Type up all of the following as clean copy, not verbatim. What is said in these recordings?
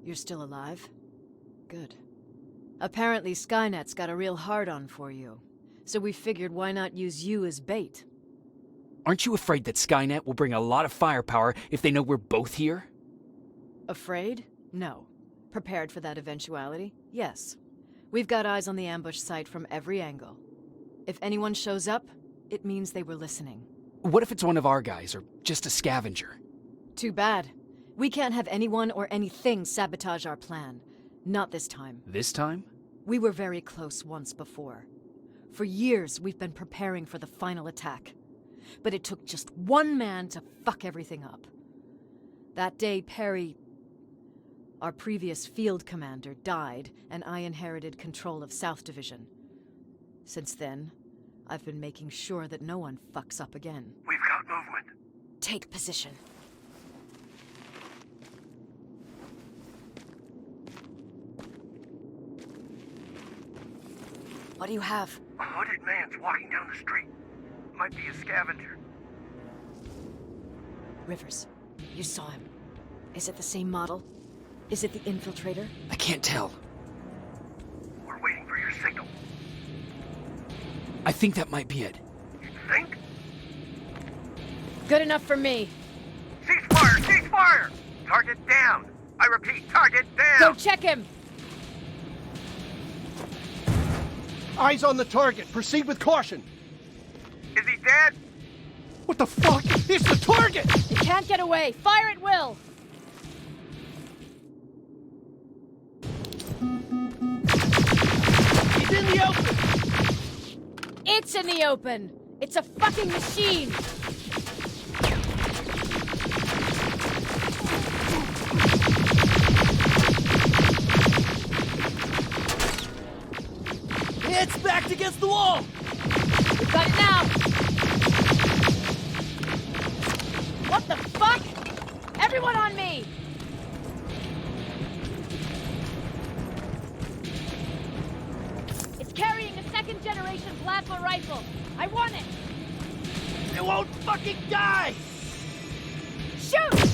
You're still alive? Good. Apparently Skynet's got a real hard-on for you, so we figured why not use you as bait. Aren't you afraid that Skynet will bring a lot of firepower if they know we're both here? Afraid? No. Prepared for that eventuality? Yes. We've got eyes on the ambush site from every angle. If anyone shows up, it means they were listening. What if it's one of our guys, or just a scavenger? Too bad. We can't have anyone or anything sabotage our plan. Not this time. This time? We were very close once before. For years, we've been preparing for the final attack. But it took just one man to fuck everything up. That day, Perry, our previous field commander, died, and I inherited control of South Division. Since then, I've been making sure that no one fucks up again. We've got movement. Take position. What do you have? A hooded man's walking down the street. Might be a scavenger. Rivers, you saw him. Is it the same model? Is it the infiltrator? I can't tell. We're waiting for your signal. I think that might be it. You think? Good enough for me. Cease fire! Cease fire! Target down! I repeat, target down! Go check him! Eyes on the target. Proceed with caution. Is he dead? What the fuck? It's the target! It can't get away. Fire at will! He's in the open! It's in the open! It's a fucking machine! It's backed against the wall! We've got it now! What the fuck? Everyone on me! It's carrying a second-generation plasma rifle. I want it! It won't fucking die! Shoot!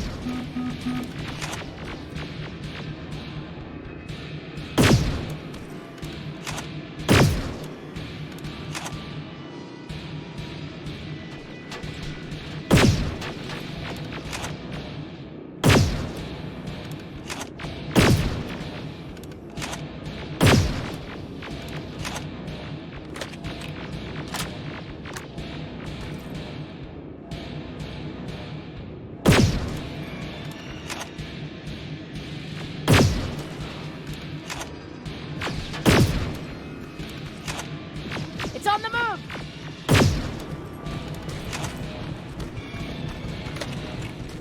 It's on the move!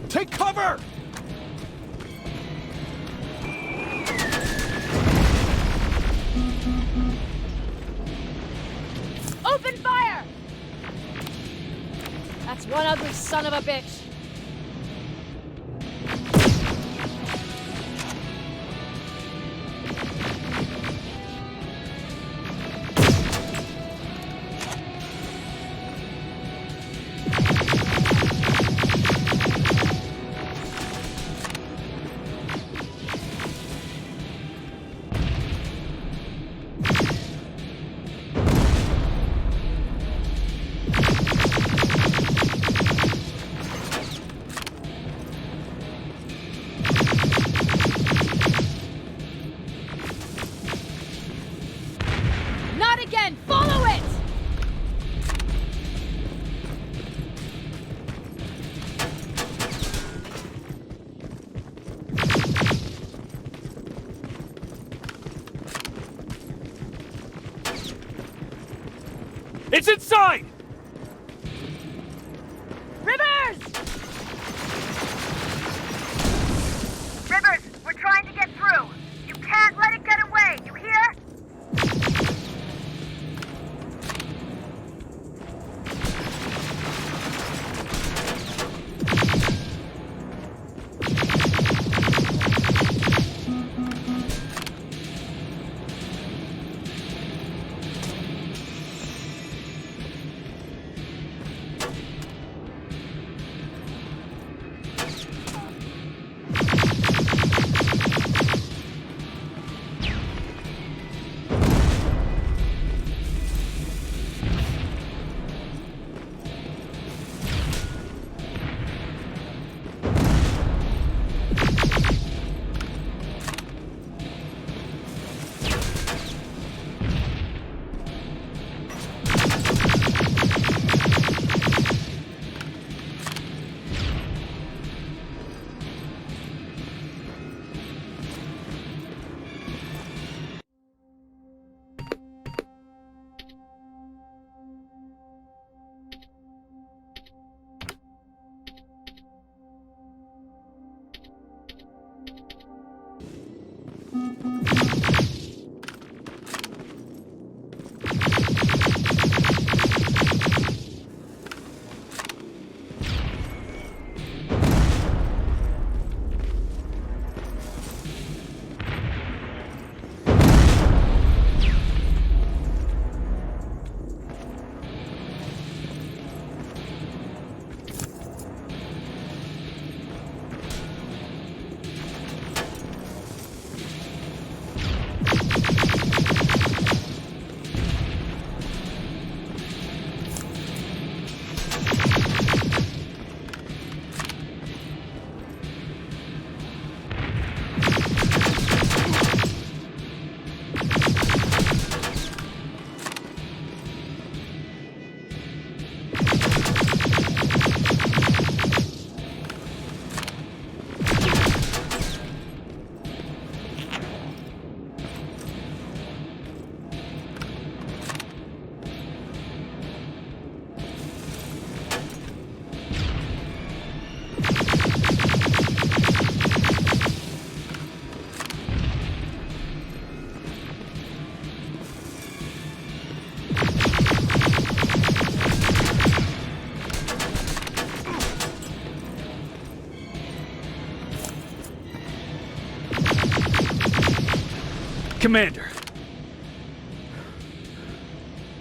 Take cover! Open fire! That's one ugly son of a bitch. Not again! Follow it! It's inside! Rivers! Rivers, we're trying to get through. You can't let it get away, you hear? Commander!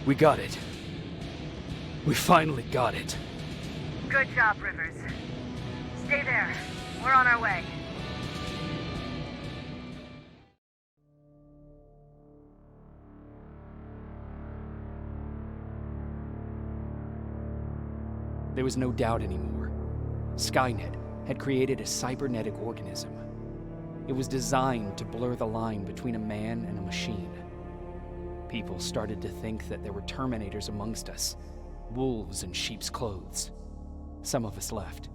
We got it. We finally got it. Good job, Rivers. Stay there. We're on our way. There was no doubt anymore. Skynet had created a cybernetic organism. It was designed to blur the line between a man and a machine. People started to think that there were Terminators amongst us, wolves in sheep's clothes. Some of us left,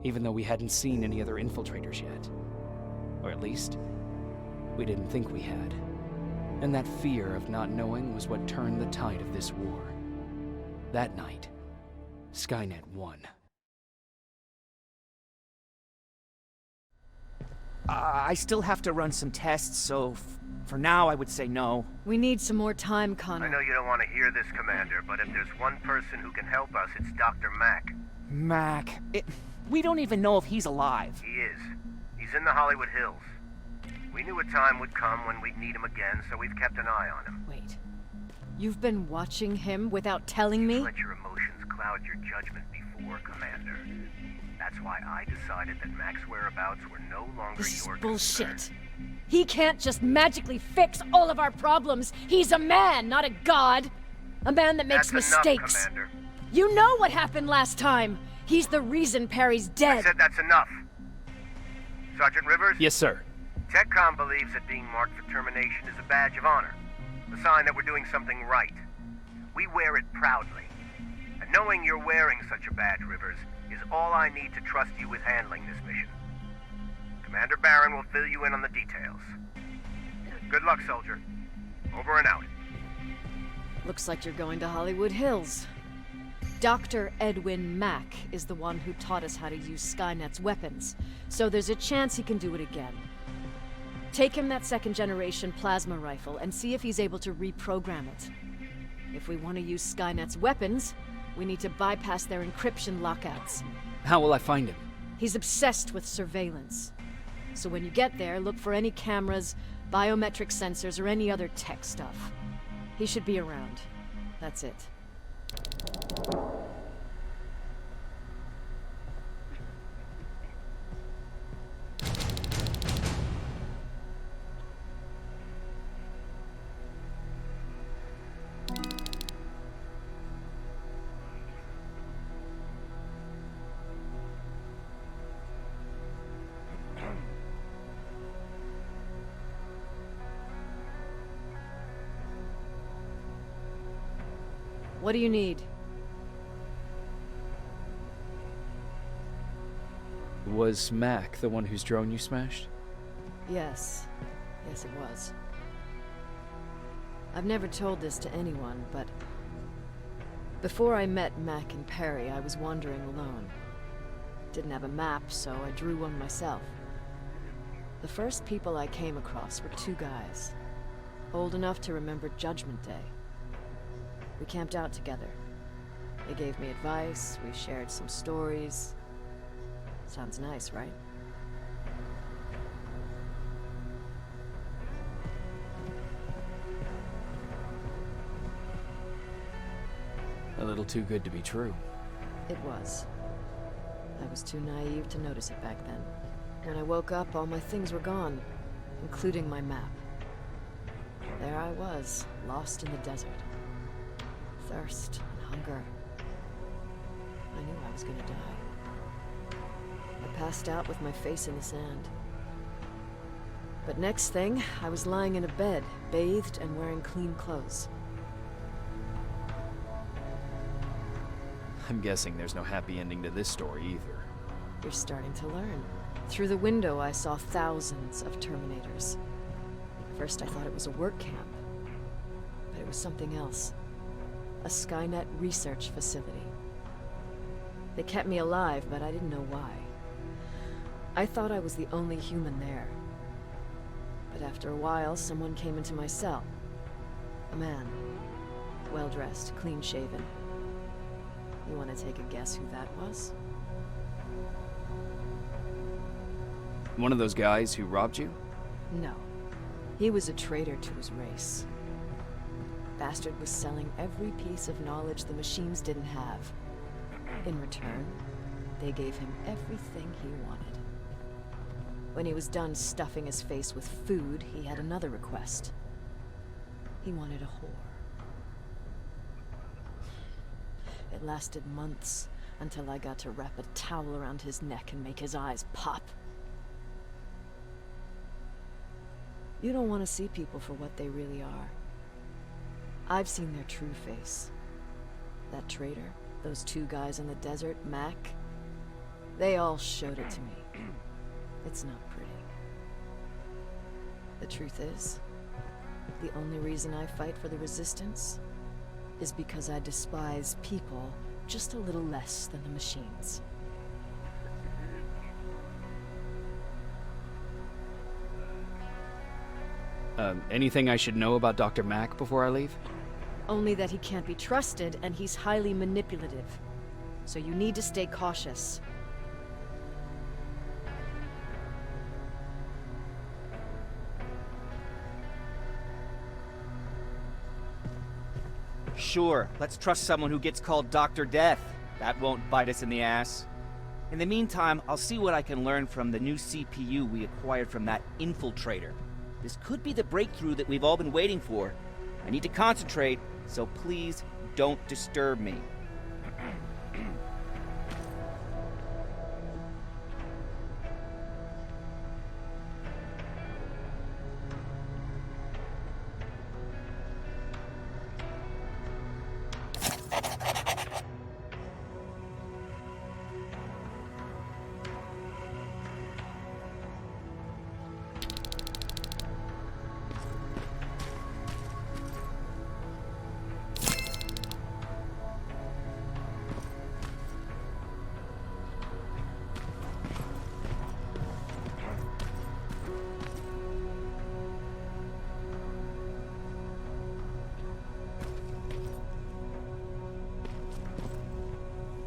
even though we hadn't seen any other infiltrators yet. Or at least, we didn't think we had. And that fear of not knowing was what turned the tide of this war. That night, Skynet won. I still have to run some tests, so for now I would say no. We need some more time, I Connor. know you don't want to hear this, Commander, but if there's one person who can help us, it's Dr. Mack. Mac, we don't even know if he's alive. He is. He's in the Hollywood Hills. We knew a time would come when we'd need him again, so we've kept an eye on him. Wait. You've been watching him without telling me? Let your emotions cloud your judgment before, Commander. That's why I decided that Mack's whereabouts were no longer This is your bullshit. concern. He can't just magically fix all of our problems. He's a man, not a god. A man that makes That's mistakes. enough, Commander. You know what happened last time. He's the reason Perry's I dead. said that's enough. Sergeant Rivers? Yes, sir. TechCom believes that being marked for termination is a badge of honor, a sign that we're doing something right. We wear it proudly. And knowing you're wearing such a badge, Rivers, is all I need to trust you with handling this mission. Commander Barron will fill you in on the details. Good luck, soldier. Over and out. Looks like you're going to Hollywood Hills. Dr. Edwin Mack is the one who taught us how to use Skynet's weapons, so there's a chance he can do it again. Take him that second-generation plasma rifle and see if he's able to reprogram it. If we want to use Skynet's weapons, we need to bypass their encryption lockouts. How will I find him? He's obsessed with surveillance. So when you get there, look for any cameras, biometric sensors, or any other tech stuff. He should be around. That's it. What do you need? Was Mac the one whose drone you smashed? Yes. Yes, it was. I've never told this to anyone, but before I met Mac and Perry, I was wandering alone. Didn't have a map, so I drew one myself. The first people I came across were two guys, old enough to remember Judgment Day. We camped out together. They gave me advice, we shared some stories. Sounds nice, right? A little too good to be true. It was. I was too naive to notice it back then. When I woke up, all my things were gone, including my map. There I was, lost in the desert. Thirst and hunger. I knew I was gonna die. I passed out with my face in the sand. But next thing, I was lying in a bed, bathed and wearing clean clothes. I'm guessing there's no happy ending to this story either. You're starting to learn. Through the window, I saw thousands of Terminators. First, I thought it was a work camp. But it was something else. A Skynet research facility. They kept me alive, but I didn't know why. I thought I was the only human there. But after a while, someone came into my cell. A man. Well-dressed, clean-shaven. You want to take a guess who that was? One of those guys who robbed you? No. He was a traitor to his race. Bastard was selling every piece of knowledge the machines didn't have. In return, they gave him everything he wanted. When he was done stuffing his face with food, he had another request. He wanted a whore. It lasted months, until I got to wrap a towel around his neck and make his eyes pop. You don't want to see people for what they really are. I've seen their true face. That traitor, those two guys in the desert, Mac, they all showed it to me. It's not pretty. The truth is, the only reason I fight for the Resistance is because I despise people just a little less than the machines. Anything I should know about Dr. Mack before I leave? Only that he can't be trusted and he's highly manipulative. So you need to stay cautious. Sure, let's trust someone who gets called Dr. Death. That won't bite us in the ass. In the meantime, I'll see what I can learn from the new CPU we acquired from that infiltrator. This could be the breakthrough that we've all been waiting for. I need to concentrate, so please don't disturb me.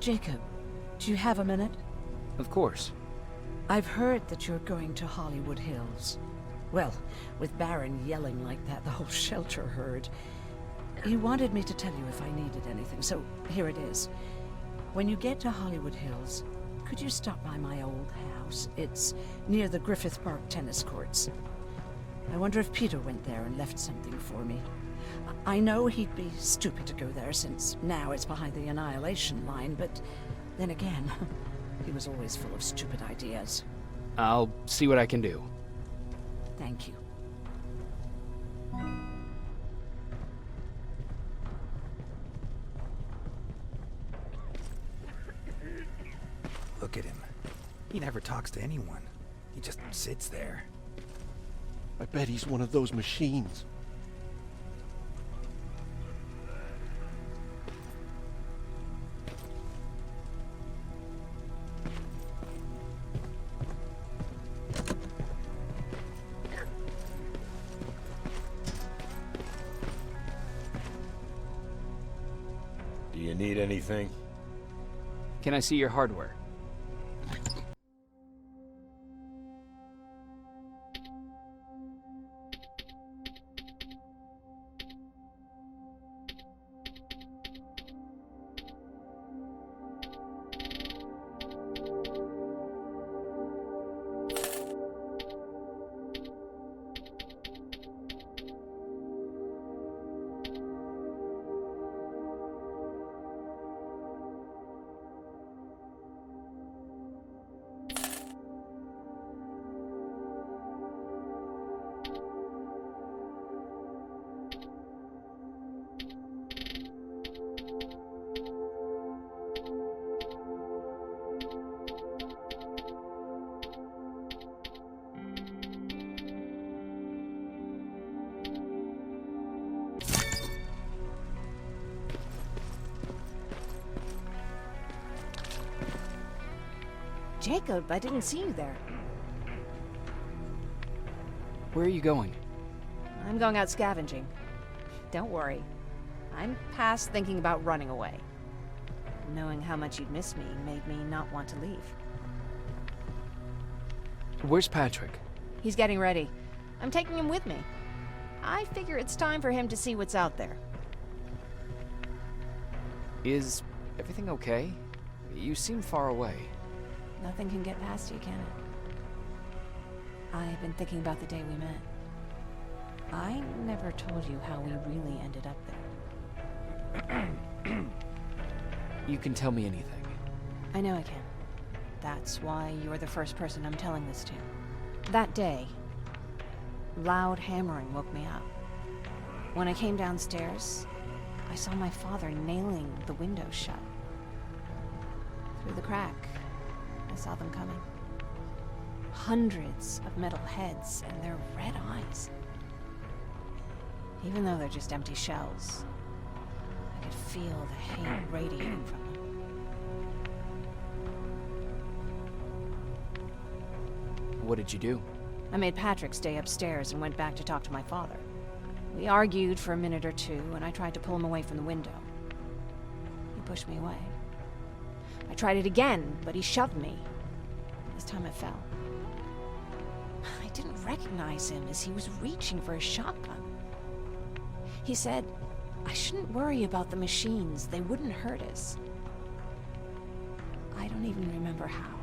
Jacob, do you have a minute? Of course. I've heard that you're going to Hollywood Hills. Well, with Baron yelling like that, the whole shelter heard. He wanted me to tell you if I needed anything, so here it is. When you get to Hollywood Hills, could you stop by my old house? It's near the Griffith Park tennis courts. I wonder if Peter went there and left something for me. I know he'd be stupid to go there since now it's behind the Annihilation line, but then again, he was always full of stupid ideas. I'll see what I can do. Thank you. Look at him. He never talks to anyone. He just sits there. I bet he's one of those machines. Do you need anything? Can I see your hardware? Jacob, I didn't see you there. Where are you going? I'm going out scavenging. Don't worry. I'm past thinking about running away. Knowing how much you'd miss me made me not want to leave. Where's Patrick? He's getting ready. I'm taking him with me. I figure it's time for him to see what's out there. Is everything okay? You seem far away. Nothing can get past you, can it? I've been thinking about the day we met. I never told you how we really ended up there. You can tell me anything. I know I can. That's why you're the first person I'm telling this to. That day, loud hammering woke me up. When I came downstairs, I saw my father nailing the window shut. Through the crack, I saw them coming. Hundreds of metal heads and their red eyes. Even though they're just empty shells, I could feel the hate radiating from them. What did you do? I made Patrick stay upstairs and went back to talk to my father. We argued for a minute or two, and I tried to pull him away from the window. He pushed me away. I tried it again, but he shoved me. This time I fell. I didn't recognize him as he was reaching for a shotgun. He said, I shouldn't worry about the machines. They wouldn't hurt us. I don't even remember how.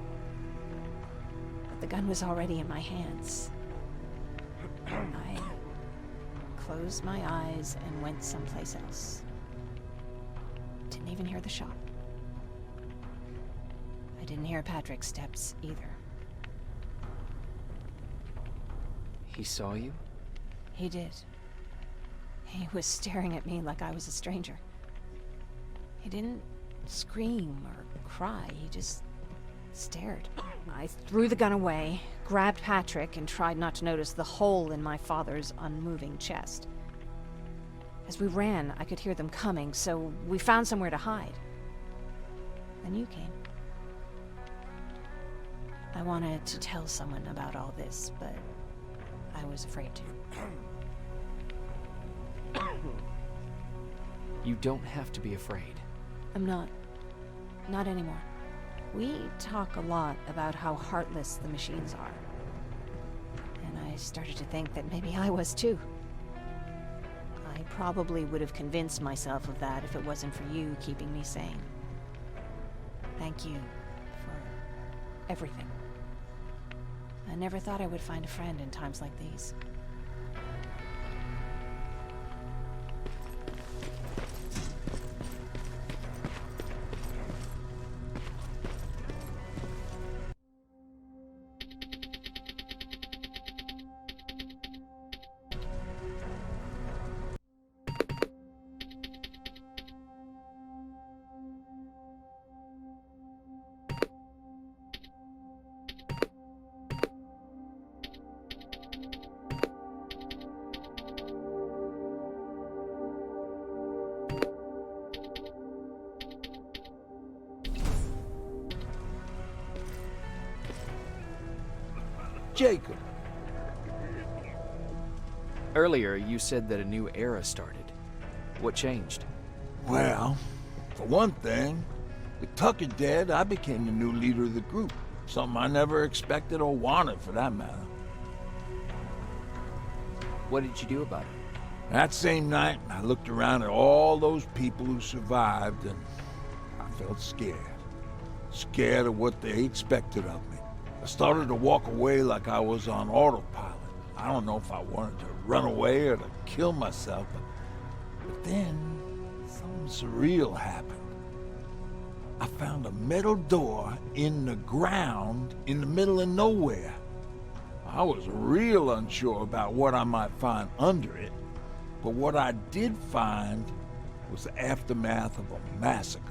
But the gun was already in my hands. I closed my eyes and went someplace else. Didn't even hear the shot. I didn't hear Patrick's steps either. He saw you? He did. He was staring at me like I was a stranger. He didn't scream or cry, he just stared. I threw the gun away, grabbed Patrick, and tried not to notice the hole in my father's unmoving chest. As we ran, I could hear them coming, so we found somewhere to hide. Then you came. I wanted to tell someone about all this, but I was afraid to. You don't have to be afraid. I'm not. Not anymore. We talk a lot about how heartless the machines are. And I started to think that maybe I was too. I probably would have convinced myself of that if it wasn't for you keeping me sane. Thank you for everything. I never thought I would find a friend in times like these. Jacob. Earlier, you said that a new era started. What changed? Well, for one thing, with Tucker dead, I became the new leader of the group. Something I never expected or wanted, for that matter. What did you do about it? That same night, I looked around at all those people who survived, and I felt scared. Scared of what they expected of me. I started to walk away like I was on autopilot. I don't know if I wanted to run away or to kill myself, but then something surreal happened. I found a metal door in the ground in the middle of nowhere. I was real unsure about what I might find under it, but what I did find was the aftermath of a massacre.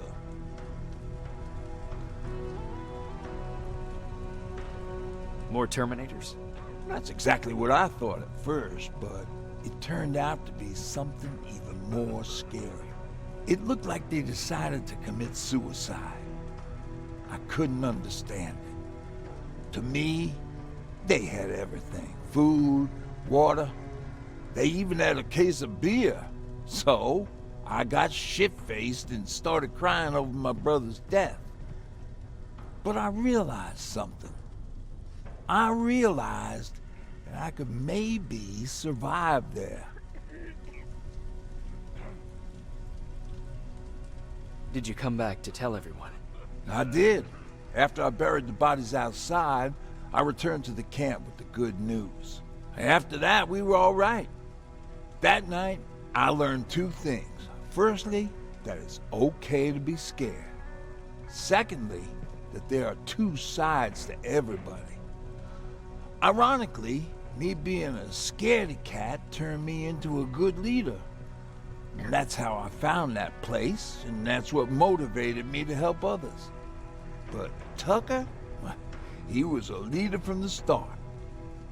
More Terminators? That's exactly what I thought at first, but it turned out to be something even more scary. It looked like they decided to commit suicide. I couldn't understand it. To me, they had everything. Food, water. They even had a case of beer. So, I got shit-faced and started crying over my brother's death. But I realized something. I realized that I could maybe survive there. Did you come back to tell everyone? I did. After I buried the bodies outside, I returned to the camp with the good news. After that, we were all right. That night, I learned two things. Firstly, that it's okay to be scared. Secondly, that there are two sides to everybody. Ironically, me being a scaredy cat turned me into a good leader. And that's how I found that place, and that's what motivated me to help others. But Tucker, well, he was a leader from the start.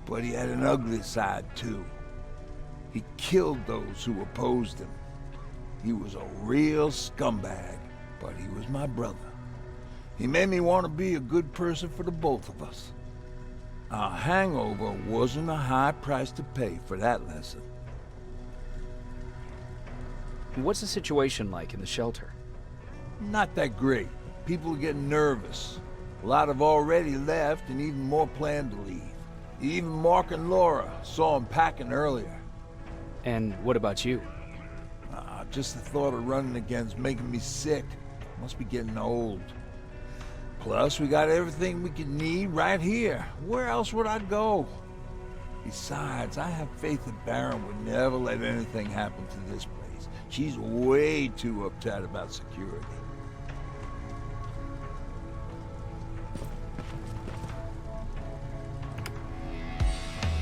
But he had an ugly side, too. He killed those who opposed him. He was a real scumbag, but he was my brother. He made me want to be a good person for the both of us. A hangover wasn't a high price to pay for that lesson. What's the situation like in the shelter? Not that great. People are getting nervous. A lot have already left, and even more plan to leave. Even Mark and Laura saw him packing earlier. And what about you? Just the thought of running again's making me sick. Must be getting old. Plus, we got everything we could need right here. Where else would I go? Besides, I have faith that Baron would never let anything happen to this place. She's way too uptight about security.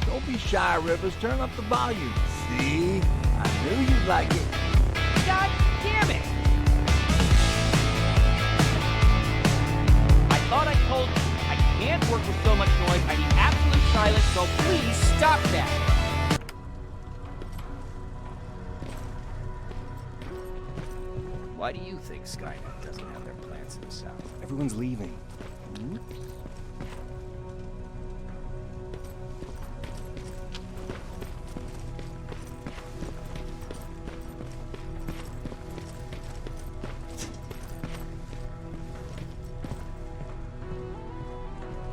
Don't be shy, Rivers. Turn up the volume. See? I knew you'd like it. God damn it! I thought I told you, I can't work with so much noise. I need absolute silence, so please stop that! Why do you think Skynet doesn't have their plants in the south? Everyone's leaving. Hmm?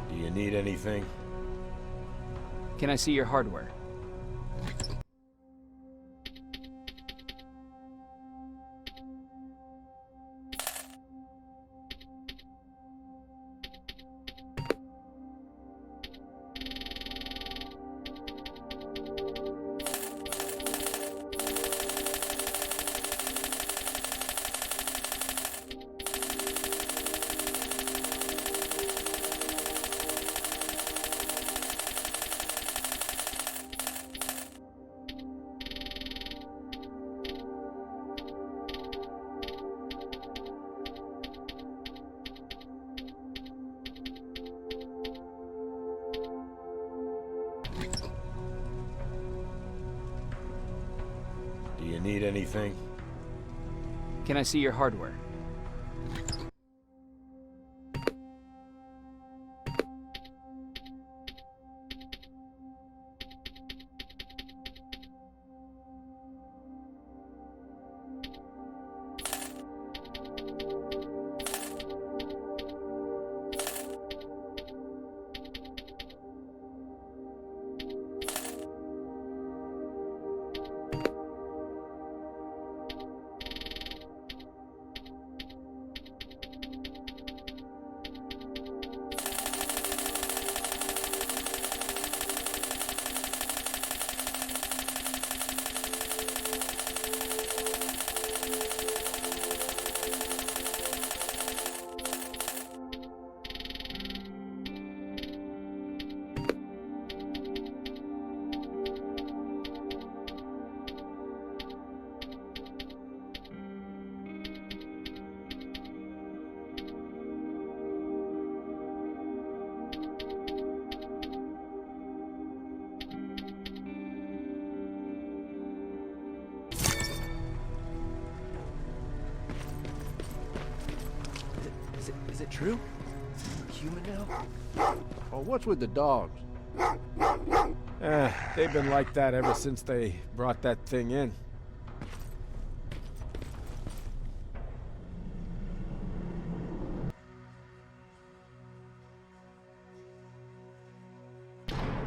Do you need anything? Can I see your hardware? Do you need anything? Can I see your hardware? Is it true? Human now? Oh, what's with the dogs? They've been like that ever since they brought that thing in.